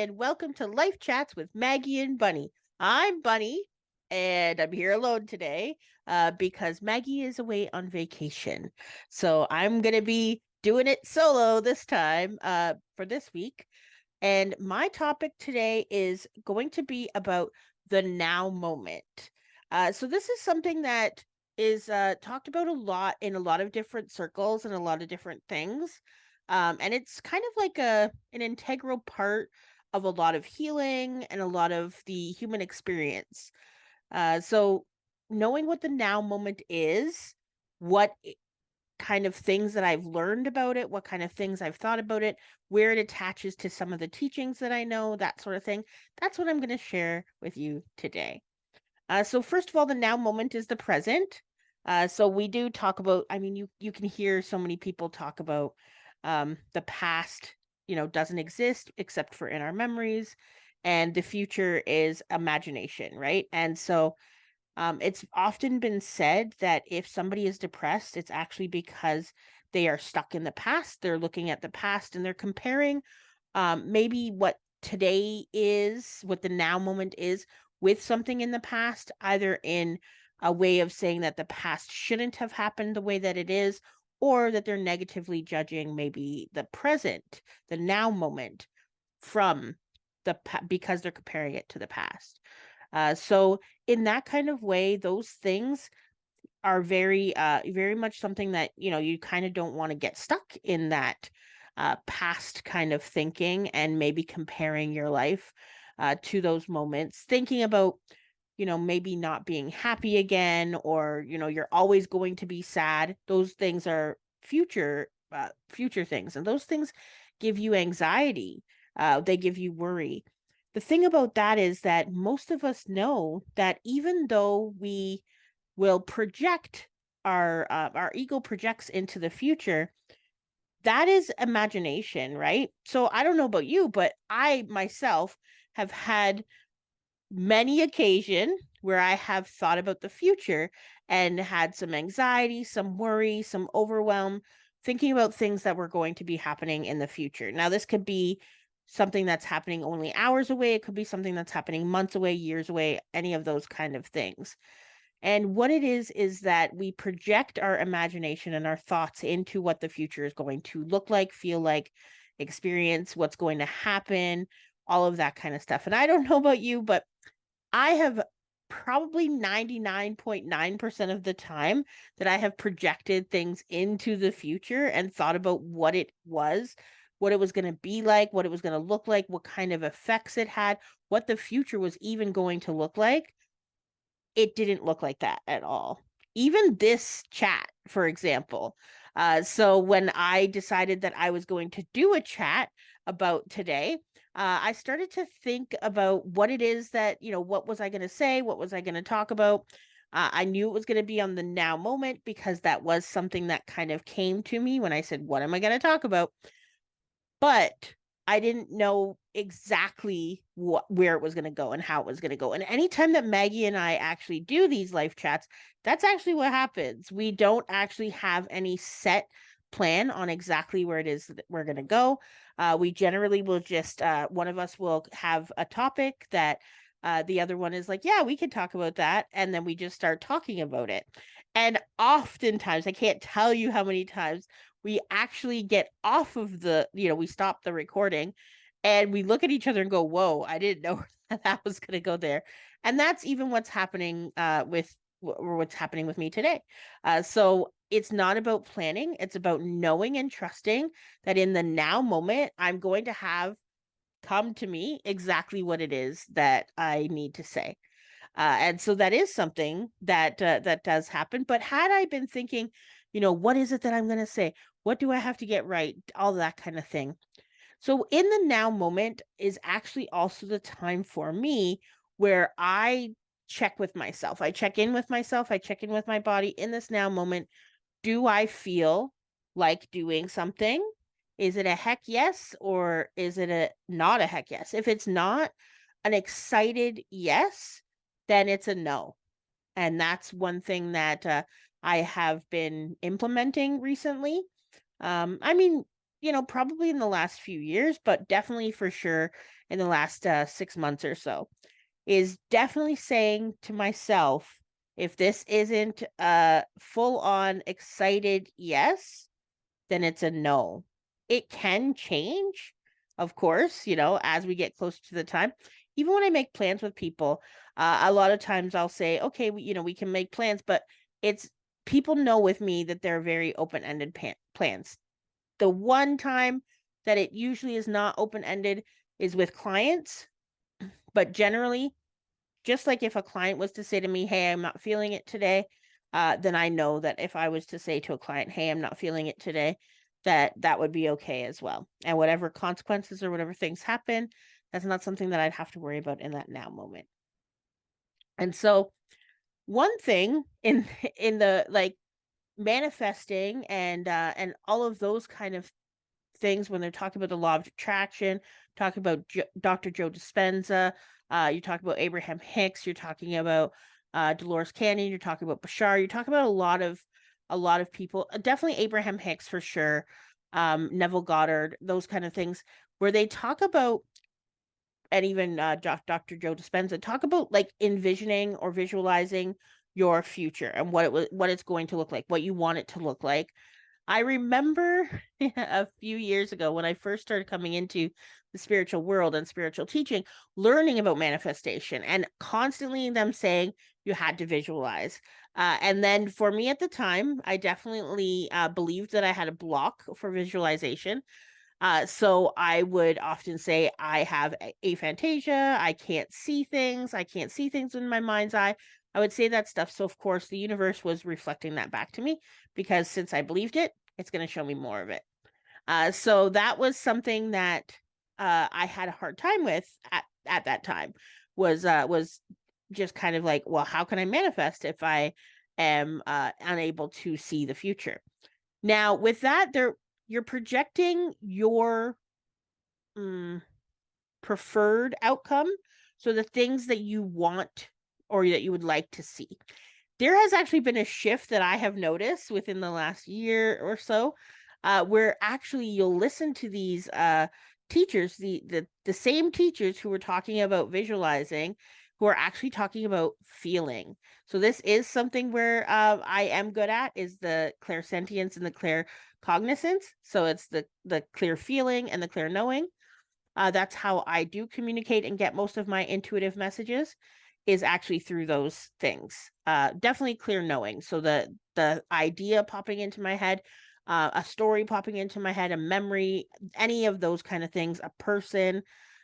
and welcome to Life Chats with Maggie and Bunny. I'm Bunny, and I'm here alone today because Maggie is away on vacation. So I'm going to be doing it solo this time for this week. And my topic today is going to be about the now moment. So this is something that is talked about a lot in a lot of different circles and a lot of different things. And it's kind of like an integral part of a lot of healing and a lot of the human experience. So knowing what the now moment is, what kind of things that I've learned about it, what kind of things I've thought about it, where it attaches to some of the teachings that I know, that sort of thing. That's what I'm going to share with you today. So first of all, the now moment is the present. So we do talk about, I mean, you can hear so many people talk about the past, doesn't exist except for in our memories, and the future is imagination, right? And so it's often been said that if somebody is depressed, it's actually because they are stuck in the past. They're looking at the past and they're comparing maybe what today is, what the now moment is, with something in the past, either in a way of saying that the past shouldn't have happened the way that it is, or that they're negatively judging maybe the present, the now moment from because they're comparing it to the past. So in that kind of way, those things are very much something that, you kind of don't want to get stuck in that past kind of thinking and maybe comparing your life to those moments, thinking about, maybe not being happy again, or, you're always going to be sad. Those things are future things, and those things give you anxiety. They give you worry. The thing about that is that most of us know that even though we will project our ego projects into the future, that is imagination, right? So I don't know about you, but I myself have had many occasion where I have thought about the future and had some anxiety, some worry, some overwhelm, thinking about things that were going to be happening in the future. Now, this could be something that's happening only hours away. It could be something that's happening months away, years away, any of those kind of things. And what it is that we project our imagination and our thoughts into what the future is going to look like, feel like, experience, what's going to happen, all of that kind of stuff. And I don't know about you, but I have probably 99.9% of the time that I have projected things into the future and thought about what it was going to be like, what it was going to look like, what kind of effects it had, what the future was even going to look like. It didn't look like that at all. Even this chat, for example. So when I decided that I was going to do a chat about today, I started to think about what it is that, what was I going to say? What was I going to talk about? I knew it was going to be on the now moment because that was something that kind of came to me when I said, what am I going to talk about? But I didn't know exactly where it was going to go and how it was going to go. And anytime that Maggie and I actually do these life chats, that's actually what happens. We don't actually have any set plan on exactly where it is that we're going to go. We generally will just one of us will have a topic that the other one is like, yeah, we can talk about that, and then we just start talking about it. And oftentimes, I can't tell you how many times we actually get off of we stop the recording and we look at each other and go, whoa, I didn't know that was going to go there. And that's even what's happening what's happening with me today. So it's not about planning. It's about knowing and trusting that in the now moment, I'm going to have come to me exactly what it is that I need to say. And so that is something that does happen. But had I been thinking, what is it that I'm going to say? What do I have to get right? All that kind of thing. So in the now moment is actually also the time for me where I check with myself. I check in with myself. I check in with my body in this now moment. Do I feel like doing something? Is it a heck yes, or is it a not a heck yes? If it's not an excited yes, then it's a no. And that's one thing that I have been implementing recently. I mean, probably in the last few years, but definitely for sure in the last 6 months or so, is definitely saying to myself, if this isn't a full on excited yes, then it's a no. It can change, of course, as we get closer to the time. Even when I make plans with people, a lot of times I'll say, okay, we can make plans, but it's people know with me that they're very open ended plans. The one time that it usually is not open ended is with clients, but generally, just like if a client was to say to me, hey, I'm not feeling it today, then I know that if I was to say to a client, hey, I'm not feeling it today, that would be okay as well. And whatever consequences or whatever things happen, that's not something that I'd have to worry about in that now moment. And so one thing in the like manifesting and all of those kind of things when they're talking about the law of attraction, talking about Dr. Joe Dispenza, you talk about Abraham Hicks, you're talking about Dolores Canyon, you're talking about Bashar, you're talking about a lot of people, definitely Abraham Hicks for sure, Neville Goddard, those kind of things, where they talk about, and even Dr. Joe Dispenza talk about like envisioning or visualizing your future and what it's going to look like, what you want it to look like. I remember a few years ago when I first started coming into the spiritual world and spiritual teaching, learning about manifestation and constantly them saying you had to visualize. And then for me at the time, I definitely believed that I had a block for visualization. So I would often say I have aphantasia. I can't see things. I can't see things in my mind's eye. I would say that stuff. So of course the universe was reflecting that back to me because since I believed it, it's going to show me more of it. So that was something that I had a hard time with at that time was just kind of like, well, how can I manifest if I am unable to see the future? Now with that, you're projecting your preferred outcome. So the things that you want or that you would like to see. There has actually been a shift that I have noticed within the last year or so, where actually you'll listen to these teachers, the same teachers who were talking about visualizing, who are actually talking about feeling. So this is something where I am good at is the clairsentience and the claircognizance. So it's the clear feeling and the clear knowing. That's how I do communicate and get most of my intuitive messages is actually through those things. Definitely clear knowing. So the idea popping into my head, a story popping into my head, a memory, any of those kind of things, a person,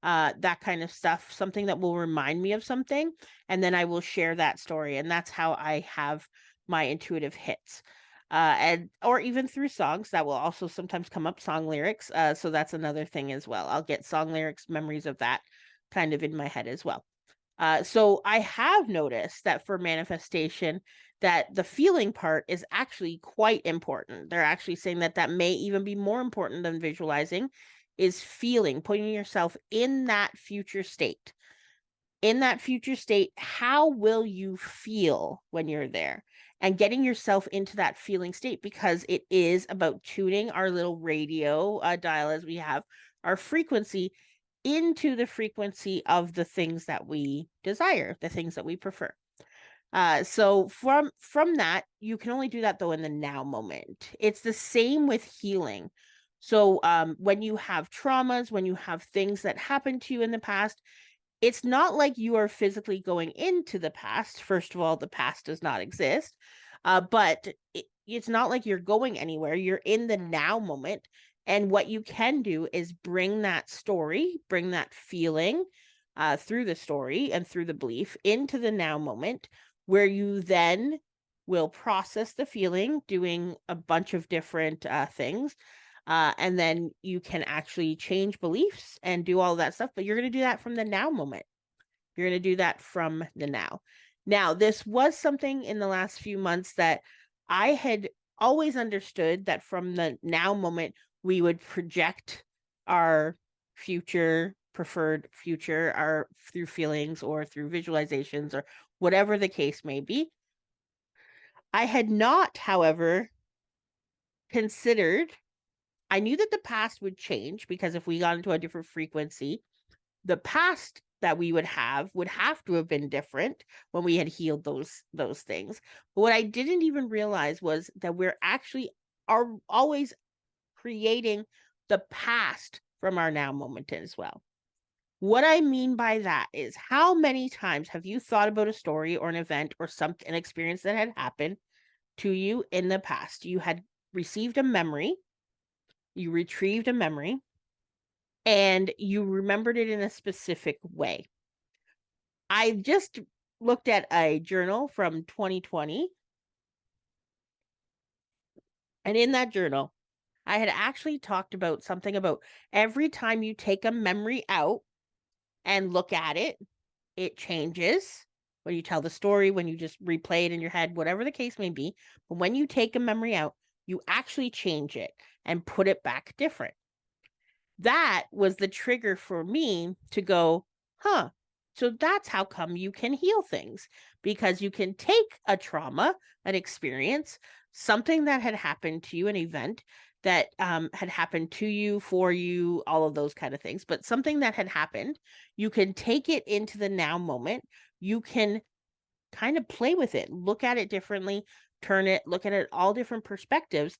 that kind of stuff, something that will remind me of something, and then I will share that story. And that's how I have my intuitive hits. And or even through songs that will also sometimes come up, song lyrics. So that's another thing as well. I'll get song lyrics, memories of that kind of in my head as well. So I have noticed that for manifestation, that the feeling part is actually quite important. They're actually saying that that may even be more important than visualizing, is feeling, putting yourself in that future state. In that future state, how will you feel when you're there? And getting yourself into that feeling state, because it is about tuning our little radio dial as we have our frequency into the frequency of the things that we desire, the things that we prefer. So from that, you can only do that though in the now moment. It's the same with healing. So when you have traumas, when you have things that happened to you in the past, it's not like you are physically going into the past. First of all, the past does not exist. But it's not like you're going anywhere. You're in the now moment. And what you can do is bring that story, bring that feeling through the story and through the belief into the now moment, where you then will process the feeling, doing a bunch of different things. And then you can actually change beliefs and do all that stuff. But you're going to do that from the now moment. You're going to do that from the now. Now, this was something in the last few months that I had always understood that from the now moment, we would project our future, preferred future, our through feelings or through visualizations or whatever the case may be. I had not, however, considered I knew that the past would change because if we got into a different frequency, the past that we would have to have been different when we had healed those things. But what I didn't even realize was that we're actually are always creating the past from our now moment as well. What I mean by that is, how many times have you thought about a story or an event or something, an experience that had happened to you in the past? You had received a memory, you retrieved a memory, and you remembered it in a specific way. I just looked at a journal from 2020, and in that journal, I had actually talked about something about every time you take a memory out and look at it, it changes. When you tell the story, when you just replay it in your head, whatever the case may be. But when you take a memory out, you actually change it and put it back different. That was the trigger for me to go, huh, so that's how come you can heal things, because you can take a trauma, an experience, something that had happened to you, an event that had happened to you, for you, all of those kind of things, but something that had happened, you can take it into the now moment. You can kind of play with it, look at it differently, turn it, look at it all different perspectives,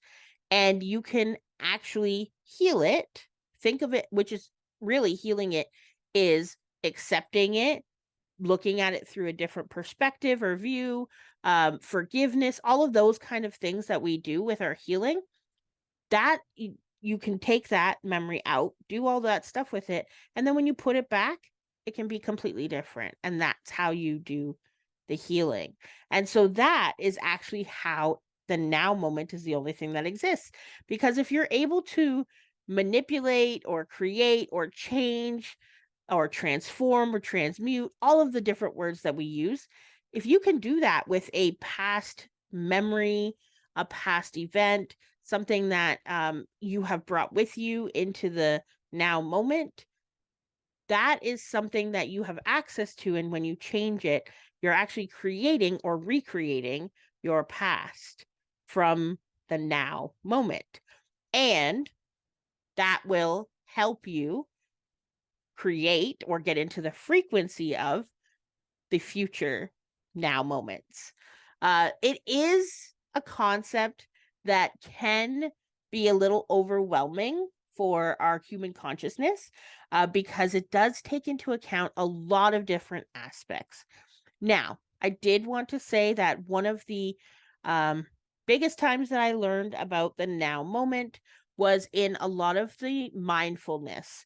and you can actually heal it. Think of it, which is really healing it, is accepting it, looking at it through a different perspective or view, forgiveness, all of those kind of things that we do with our healing. That you can take that memory out, do all that stuff with it, and then when you put it back, it can be completely different. And that's how you do the healing. And so that is actually how the now moment is the only thing that exists. Because if you're able to manipulate or create or change or transform or transmute, all of the different words that we use, if you can do that with a past memory, a past event, something that you have brought with you into the now moment, that is something that you have access to. And when you change it, you're actually creating or recreating your past from the now moment. And that will help you create or get into the frequency of the future now moments. It is a concept that can be a little overwhelming for our human consciousness, because it does take into account a lot of different aspects. Now, I did want to say that one of the biggest times that I learned about the now moment was in a lot of the mindfulness.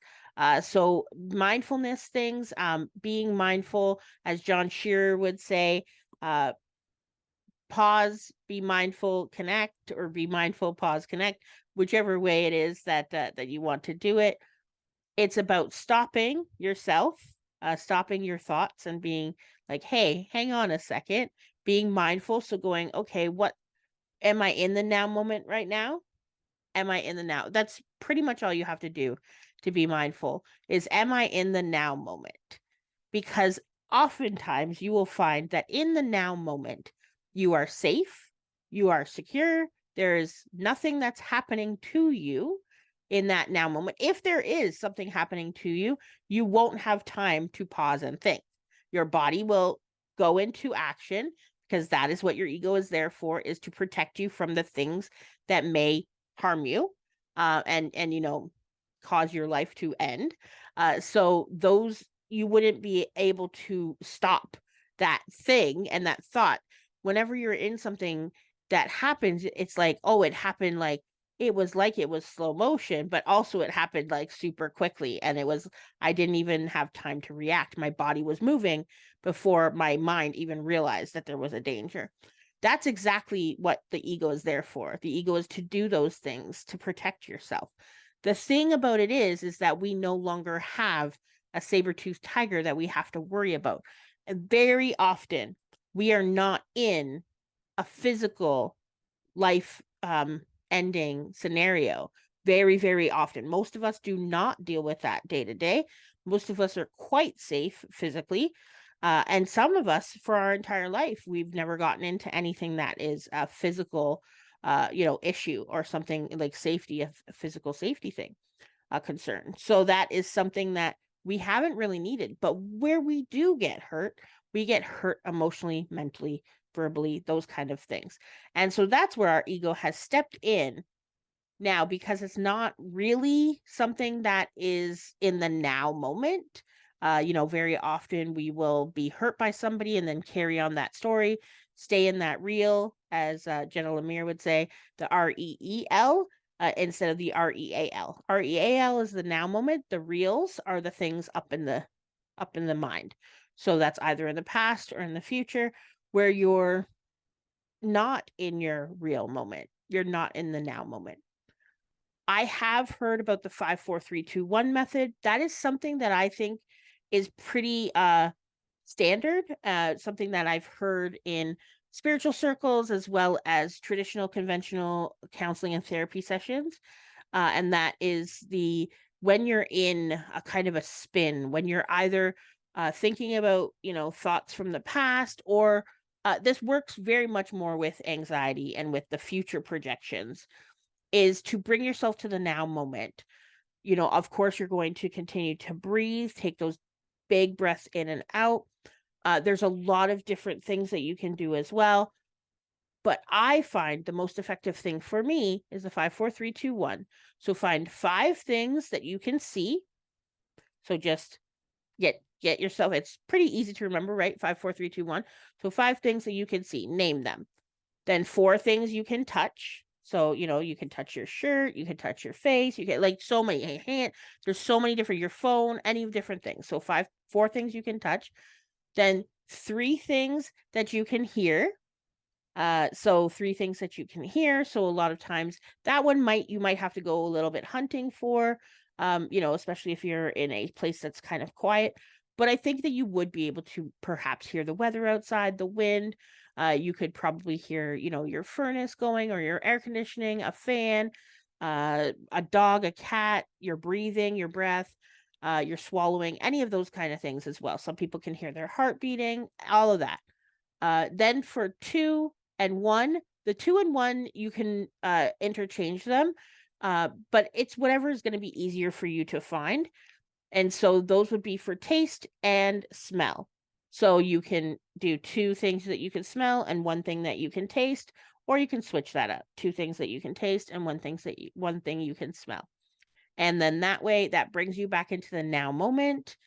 So mindfulness things, being mindful, as John Shearer would say, pause, be mindful, connect, or be mindful, pause, connect, whichever way it is that that you want to do it. It's about stopping yourself, stopping your thoughts and being like, hey, hang on a second, being mindful. So going, okay, what am I in the now moment right now? Am I in the now? That's pretty much all you have to do to be mindful, is am I in the now moment? Because oftentimes you will find that in the now moment, you are safe, you are secure, there is nothing that's happening to you in that now moment. If there is something happening to you, you won't have time to pause and think. Your body will go into action, because that is what your ego is there for, is to protect you from the things that may harm you, and you know, cause your life to end. So those, you wouldn't be able to stop that thing and that thought. Whenever you're in something that happens, it's like, oh, it happened like it was slow motion, but also it happened like super quickly. And it was, I didn't even have time to react. My body was moving before my mind even realized that there was a danger. That's exactly what the ego is there for. The ego is to do those things, to protect yourself. The thing about it is that we no longer have a saber-toothed tiger that we have to worry about. And very often, we are not in a physical life ending scenario. Very, very often. Most of us do not deal with that day to day. Most of us are quite safe physically. And some of us, for our entire life, we've never gotten into anything that is physical issue or something like safety, a physical safety thing, a concern. So that is something that we haven't really needed. But where we do get hurt, we get hurt emotionally, mentally, verbally, those kind of things. And so that's where our ego has stepped in now, because it's not really something that is in the now moment. Very often we will be hurt by somebody and then carry on that story, stay in that reel, as Jenna Lemire would say, the REEL instead of the REAL. REAL is the now moment. The reels are the things up in the mind. So that's either in the past or in the future, where you're not in your real moment. You're not in the now moment. I have heard about the 5, 4, 3, 2, 1 method. That is something that I think is pretty standard, something that I've heard in spiritual circles as well as traditional conventional counseling and therapy sessions. And that is when you're in a kind of a spin, when you're either thinking about, thoughts from the past, or this works very much more with anxiety and with the future projections, is to bring yourself to the now moment. Of course, you're going to continue to breathe, take those big breaths in and out. There's a lot of different things that you can do as well. But I find the most effective thing for me is the 5, 4, 3, 2, 1. So find 5 things that you can see. So just get yourself, it's pretty easy to remember, right? 5, 4, 3, 2, 1. So 5 things that you can see, name them. Then 4 things you can touch. So, you can touch your shirt, you can touch your face, you can, like, so many there's so many different, your phone, any different things. So 4 things you can touch. Then 3 things that you can hear. So 3 things that you can hear. So a lot of times that one you might have to go a little bit hunting for, especially if you're in a place that's kind of quiet. But I think that you would be able to perhaps hear the weather outside, the wind. You could probably hear, your furnace going, or your air conditioning, a fan, a dog, a cat, your breathing, your breath, your swallowing, any of those kind of things as well. Some people can hear their heart beating, all of that. Then for 2 and 1, the 2 and 1, you can interchange them, but it's whatever is going to be easier for you to find. And so those would be for taste and smell. So you can do 2 things that you can smell and 1 thing that you can taste, or you can switch that up. 2 things that you can taste and 1 thing you can smell. And then that way, that brings you back into the now moment.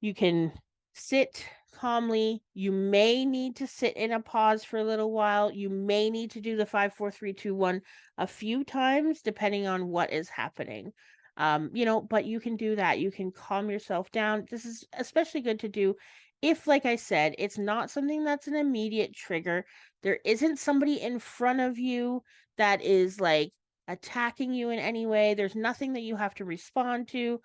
You can sit calmly. You may need to sit in a pause for a little while. You may need to do the 5, 4, 3, 2, 1 a few times, depending on what is happening. But you can do that. You can calm yourself down. This is especially good to do if, like I said, it's not something that's an immediate trigger. There isn't somebody in front of you that is like attacking you in any way. There's nothing that you have to respond to.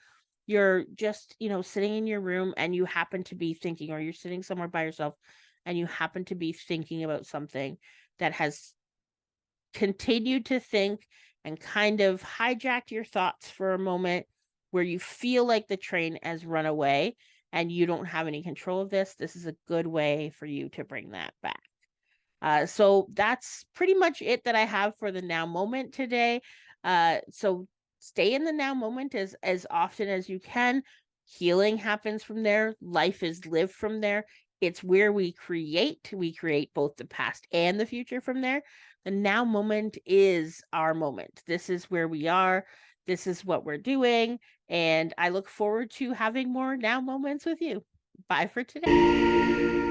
You're just, sitting in your room and you happen to be thinking, or you're sitting somewhere by yourself and you happen to be thinking about something that has continued to think and kind of hijacked your thoughts for a moment, where you feel like the train has run away and you don't have any control of this. This is a good way for you to bring that back. So that's pretty much it that I have for the now moment today. So stay in the now moment as often as you can. Healing happens from there. Life is lived from there. It's where we create both the past and the future from there. The now moment is our moment. This is where we are. This is what we're doing. And I look forward to having more now moments with you. Bye for today.